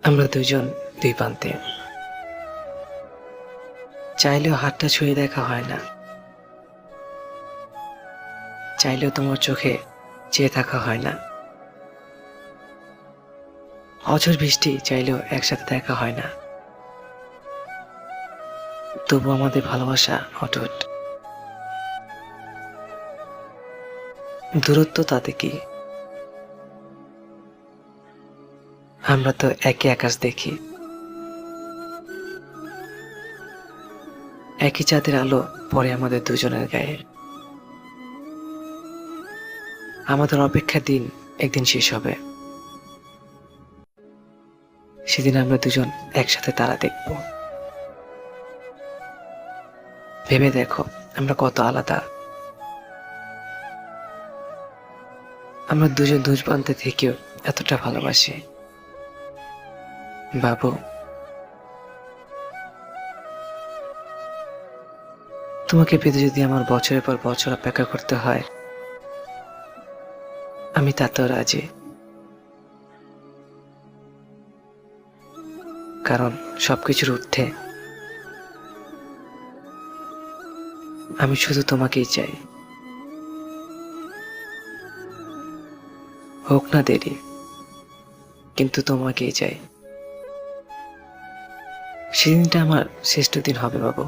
আমরা দুজন দুই প্রান্তে, চাইলেও হাতটা ছুঁয়ে দেখা হয় না, চাইলেও তোমার চোখে চেয়ে থাকা হয় না, অঝোর বৃষ্টি চাইলেও একসাথে দেখা হয় না। তবু আমাদের ভালোবাসা অটুট। দূরত্ব তাতে কি, আমরা তো একই আকাশ দেখি, একই চাঁদের আলো পড়ে আমাদের দুজনের গায়ে। আমাদের অপেক্ষার দিন একদিন শেষ হবে, সেদিন আমরা দুজন একসাথে তারা দেখব। ভেবে দেখো আমরা কত আলাদা। আমরা দুজন দুই প্রান্তে থেকেও এতটা ভালোবাসি। বাবু, তোমাকে পেতে যদি আমার বছরের পর বছর অপেক্ষা করতে হয়, আমি তাতেও রাজি। কারণ সবকিছুর ঊর্ধ্বে আমি শুধু তোমাকেই চাই। হোক না দেরি, কিন্তু তোমাকেই চাই। সেদিনটা আমার শ্রেষ্ঠ দিন হবে বাবু,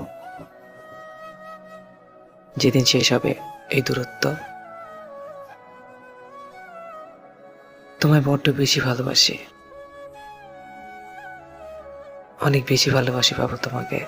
যেদিন শেষ হবে এই দূরত্ব। তোমায় বড্ড বেশি ভালোবাসি, অনেক বেশি ভালোবাসি বাবু তোমাকে।